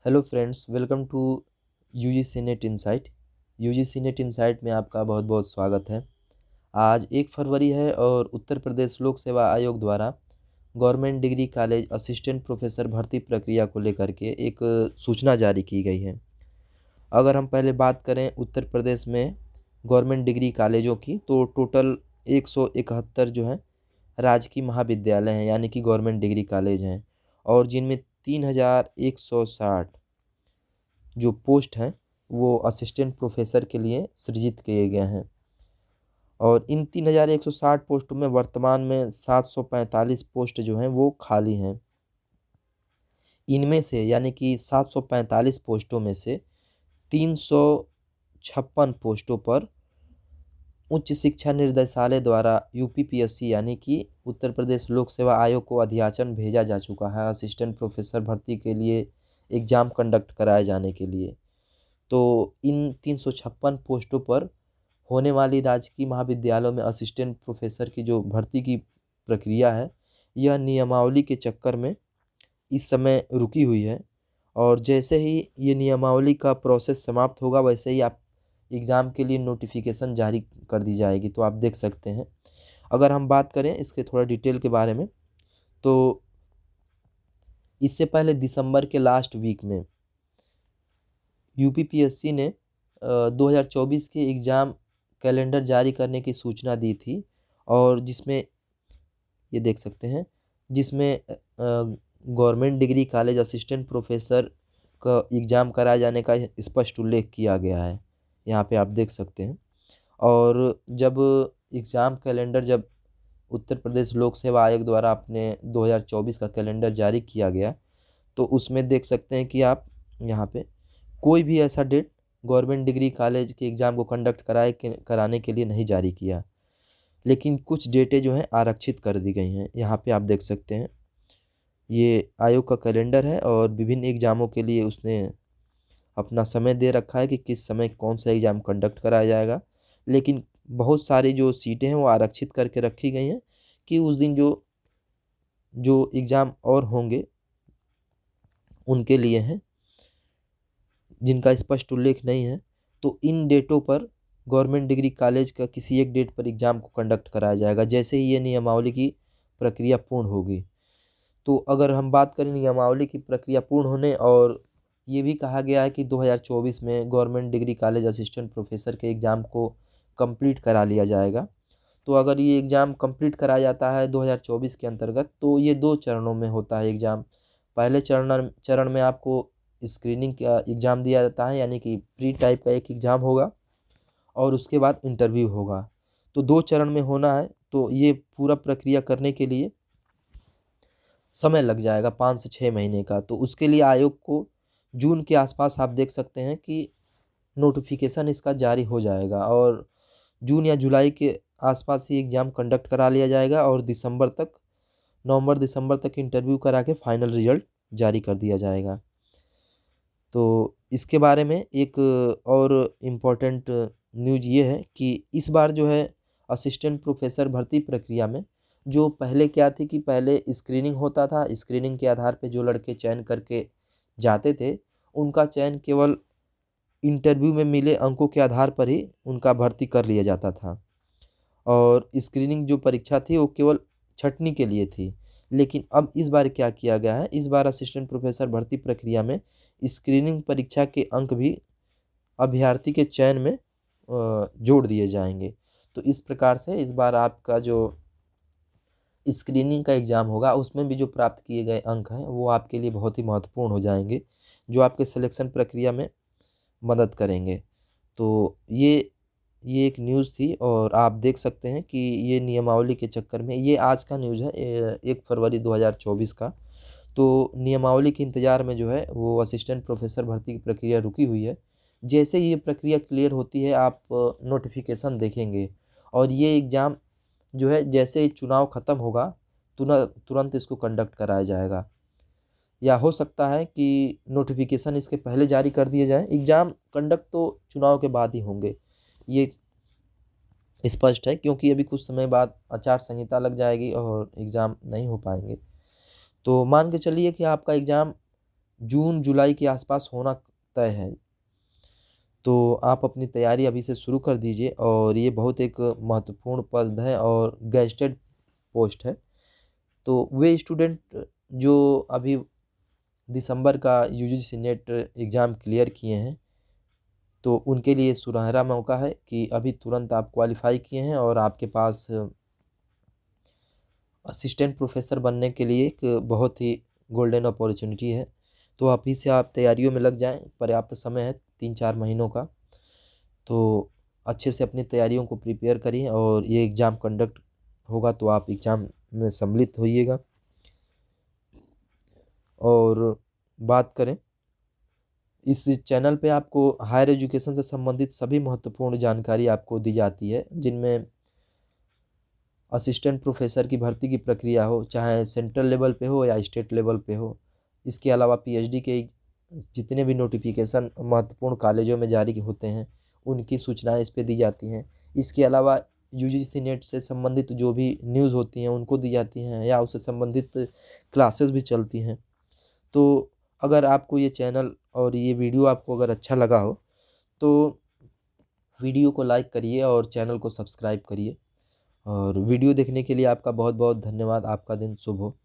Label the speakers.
Speaker 1: Hello friends, welcome to UGC NET Insight. UGC NET Insight में आपका बहुत बहुत स्वागत है। आज 1 फरवरी है और उत्तर प्रदेश लोक सेवा आयोग द्वारा government degree college assistant professor भर्ती प्रक्रिया को लेकर के एक सूचना जारी की गई है। अगर हम पहले बात करें उत्तर प्रदेश में गवर्नमेंट डिग्री कॉलेजों की, तो टोटल 171 जो है राजकीय महाविद्यालय हैं, यानी कि गवर्नमेंट डिग्री कॉलेज हैं, और जिनमें 3160 जो पोस्ट हैं वो असिस्टेंट प्रोफेसर के लिए सृजित किए गए हैं। और इन 3160 पोस्टों में वर्तमान में 745 पोस्ट जो हैं वो खाली हैं। इनमें से यानी कि 745 पोस्टों में से 356 पोस्टों पर उच्च शिक्षा निर्देशालय द्वारा यूपीपीएससी यानी कि उत्तर प्रदेश लोक सेवा आयोग को अध्याचन भेजा जा चुका है असिस्टेंट प्रोफेसर भर्ती के लिए एग्ज़ाम कंडक्ट कराए जाने के लिए। तो इन 356 पोस्टों पर होने वाली राजकीय महाविद्यालयों में असिस्टेंट प्रोफेसर की जो भर्ती की प्रक्रिया है, यह नियमावली के चक्कर में इस समय रुकी हुई है। और जैसे ही ये नियमावली का प्रोसेस समाप्त होगा, वैसे ही आप एग्ज़ाम के लिए नोटिफिकेशन जारी कर दी जाएगी। तो आप देख सकते हैं। अगर हम बात करें इसके थोड़ा डिटेल के बारे में, तो इससे पहले दिसंबर के लास्ट वीक में यूपीपीएससी ने 2024 के एग्ज़ाम कैलेंडर जारी करने की सूचना दी थी, और जिसमें ये देख सकते हैं, जिसमें government degree college assistant professor का एग्ज़ाम कराए जाने का स्पष्ट उल्लेख किया गया है। यहाँ पे आप देख सकते हैं। और जब एग्ज़ाम कैलेंडर जब उत्तर प्रदेश लोक सेवा आयोग द्वारा अपने 2024 का कैलेंडर जारी किया गया, तो उसमें देख सकते हैं कि आप यहाँ पे कोई भी ऐसा डेट गवर्नमेंट डिग्री कॉलेज के एग्ज़ाम को कंडक्ट कराने के लिए नहीं जारी किया, लेकिन कुछ डेटें जो हैं आरक्षित कर दी गई हैं। यहाँ पे आप देख सकते हैं, ये आयोग का कैलेंडर है और विभिन्न एग्ज़ामों के लिए उसने अपना समय दे रखा है कि किस समय कौन सा एग्ज़ाम कंडक्ट कराया जाएगा। लेकिन बहुत सारी जो सीटें हैं वो आरक्षित करके रखी गई हैं कि उस दिन जो जो एग्ज़ाम और होंगे उनके लिए हैं, जिनका स्पष्ट उल्लेख नहीं है। तो इन डेटों पर गवर्नमेंट डिग्री कॉलेज का किसी एक डेट पर एग्ज़ाम को कंडक्ट कराया जाएगा, जैसे ही ये नियमावली की प्रक्रिया पूर्ण होगी। तो अगर हम बात करें नियमावली की प्रक्रिया पूर्ण होने, और ये भी कहा गया है कि 2024 में government degree college assistant professor के एग्ज़ाम को कंप्लीट करा लिया जाएगा। तो अगर ये एग्ज़ाम कंप्लीट कराया जाता है 2024 के अंतर्गत, तो ये 2 चरणों में होता है एग्ज़ाम। पहले चरण में आपको स्क्रीनिंग का एग्ज़ाम दिया जाता है, यानी कि प्री टाइप का एक एग्ज़ाम होगा, और उसके बाद इंटरव्यू होगा। तो 2 चरण में होना है। तो ये पूरा प्रक्रिया करने के लिए समय लग जाएगा 5 से 6 महीने का। तो उसके लिए आयोग को जून के आसपास आप देख सकते हैं कि नोटिफिकेशन इसका जारी हो जाएगा, और जून या जुलाई के आसपास ही एग्ज़ाम कंडक्ट करा लिया जाएगा, और नवंबर दिसंबर तक इंटरव्यू करा के फाइनल रिजल्ट जारी कर दिया जाएगा। तो इसके बारे में एक और इम्पोर्टेंट न्यूज़ ये है कि इस बार जो है असिस्टेंट प्रोफेसर भर्ती प्रक्रिया में, जो पहले क्या थी कि पहले स्क्रीनिंग होता था, स्क्रीनिंग के आधार पे जो लड़के चयन करके जाते थे, उनका चयन केवल इंटरव्यू में मिले अंकों के आधार पर ही उनका भर्ती कर लिया जाता था। और स्क्रीनिंग जो परीक्षा थी वो केवल छँटनी के लिए थी। लेकिन अब इस बार क्या किया गया है, इस बार असिस्टेंट प्रोफेसर भर्ती प्रक्रिया में स्क्रीनिंग परीक्षा के अंक भी अभ्यर्थी के चयन में जोड़ दिए जाएंगे। तो इस प्रकार से इस बार आपका जो स्क्रीनिंग का एग्ज़ाम होगा, उसमें भी जो प्राप्त किए गए अंक हैं वो आपके लिए बहुत ही महत्वपूर्ण हो जाएंगे, जो आपके सिलेक्शन प्रक्रिया में मदद करेंगे। तो ये एक न्यूज़ थी, और आप देख सकते हैं कि ये नियमावली के चक्कर में, ये आज का न्यूज़ है 1 फरवरी 2024 का। तो नियमावली के इंतज़ार में जो है वो असिस्टेंट प्रोफेसर भर्ती की प्रक्रिया रुकी हुई है। जैसे ही ये प्रक्रिया क्लियर होती है, आप नोटिफिकेशन देखेंगे, और ये एग्ज़ाम जो है जैसे ही चुनाव ख़त्म होगा, तुरंत इसको कंडक्ट कराया जाएगा। या हो सकता है कि नोटिफिकेशन इसके पहले जारी कर दिए जाएँ। एग्ज़ाम कंडक्ट तो चुनाव के बाद ही होंगे, ये स्पष्ट है, क्योंकि अभी कुछ समय बाद आचार संहिता लग जाएगी और एग्ज़ाम नहीं हो पाएंगे। तो मान के चलिए कि आपका एग्ज़ाम जून जुलाई के आसपास होना तय है। तो आप अपनी तैयारी अभी से शुरू कर दीजिए, और ये बहुत एक महत्वपूर्ण पद है और गेस्टेड पोस्ट है। तो वे स्टूडेंट जो अभी दिसंबर का यूजीसी नेट एग्ज़ाम क्लियर किए हैं, तो उनके लिए सुनहरा मौका है कि अभी तुरंत आप क्वालिफाई किए हैं और आपके पास असिस्टेंट प्रोफेसर बनने के लिए एक बहुत ही गोल्डन अपॉर्चुनिटी है। तो अभी से आप तैयारियों में लग जाएं, पर्याप्त समय है 3-4 महीनों का। तो अच्छे से अपनी तैयारियों को प्रिपेयर करिए, और ये एग्ज़ाम कंडक्ट होगा तो आप एग्ज़ाम में सम्मिलित होइएगा। और बात करें, इस चैनल पे आपको हायर एजुकेशन से संबंधित सभी महत्वपूर्ण जानकारी आपको दी जाती है, जिनमें असिस्टेंट प्रोफेसर की भर्ती की प्रक्रिया हो, चाहे सेंट्रल लेवल पे हो या स्टेट लेवल पे हो। इसके अलावा पीएचडी के जितने भी नोटिफिकेशन महत्वपूर्ण कॉलेजों में जारी होते हैं, उनकी सूचनाएं इस पे दी जाती हैं। इसके अलावा यूजीसी नेट से संबंधित जो भी न्यूज़ होती हैं उनको दी जाती हैं, या उससे संबंधित क्लासेस भी चलती हैं। तो अगर आपको ये चैनल और ये वीडियो आपको अगर अच्छा लगा हो, तो वीडियो को लाइक करिए और चैनल को सब्सक्राइब करिए। और वीडियो देखने के लिए आपका बहुत बहुत धन्यवाद। आपका दिन शुभ हो।